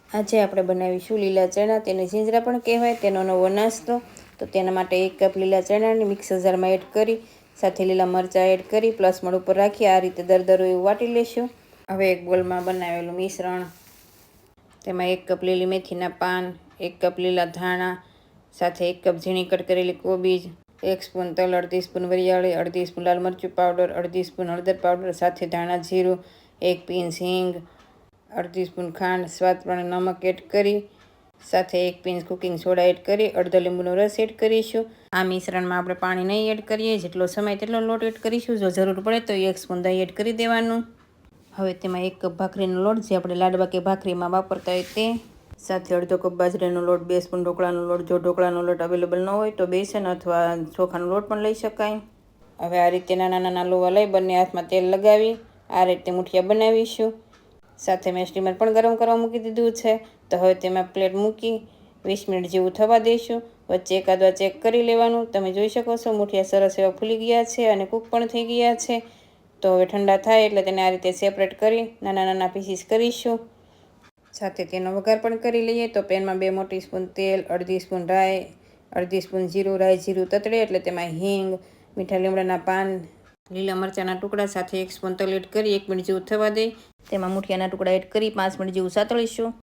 આજે આપણે બનાવીશું લીલા ચણા, તેને જીંજરા પણ કહેવાય, તેનો નવો નાસ્તો. તો તેના માટે 1 કપ લીલા ચણાને મિક્સર જારમાં એડ કરી, સાથે લીલા મરચાં એડ કરી પ્લસ મોડ ઉપર રાખી આ રીતે દરદરું એવું વાટી લેશું. હવે એક બોલમાં બનાવેલું મિશ્રણ, તેમાં 1 કપ લીલી મેથીના પાન, 1 કપ લીલા ધાણા, સાથે 1 કપ ઝીણી કટ કરેલી કોબીજ, 1 સ્પૂન તલ, 1/2 સ્પૂન વરિયાળી, 1/2 સ્પૂન લાલ મરચું પાવડર, 1/2 સ્પૂન હળદર પાવડર, સાથે ધાણા જીરું, 1 પિંચ હિંગ, 1/2 સ્પૂન ખાંડ, સ્વાદ પ્રમાણે નમક એડ કરી, સાથે 1 પિંચ કુકિંગ સોડા એડ કરી અડધો લીંબુનો રસ એડ કરીશું. આ મિશ્રણમાં આપણે પાણી નહીં એડ કરીએ, જેટલો સમય તેટલો લોટ એડ કરીશું. જો જરૂર પડે તો 1 સ્પૂન દહીં એડ કરી દેવાનું. હવે તેમાં 1 કપ ભાખરીનો લોટ, જે આપણે લાડવા કે ભાખરીમાં વાપરતા હોય તે, સાથે અડધો કપ બાજરાનો લોટ, 2 સ્પૂન ઢોકળાનો લોટ. જો ઢોકળાનો લોટ અવેલેબલ ન હોય તો બેસન અથવા ચોખાનો લોટ પણ લઈ શકાય. હવે આ રીતે નાના નાના લોવા લઈ બંને હાથમાં તેલ લગાવી આ રીતે મુઠિયા બનાવીશું. સાથે મેં સ્ટીમર પણ ગરમ કરવા મૂકી દીધું છે. તો હવે તેમાં પ્લેટ મૂકી 20 મિનિટ જેવું થવા દઈશું. વચ્ચે એકાદ વાર ચેક કરી લેવાનું. તમે જોઈ શકો છો મુઠિયા સરસ એવા ફૂલી ગયા છે અને કૂક પણ થઈ ગયા છે. તો હવે ઠંડા થાય એટલે તેને આ રીતે સેપરેટ કરી નાના નાના પીસીસ કરીશું. સાથે તેનો વઘાર પણ કરી લઈએ. તો પેનમાં 2 મોટી સ્પૂન તેલ, 1/2 સ્પૂન રાઈ, 1/2 સ્પૂન જીરું. રાઈ જીરું તતડે એટલે તેમાં હિંગ, મીઠા લીમડાના પાન, લીલા મરચાંના ટુકડા સાથે 1 સ્પૂન તલ એડ કરી 1 મિનિટ જેવું થવા દઈ તેમાં મુઠિયાના ટુકડા એડ કરી 5 મિનિટ જેવું સાતળીશું.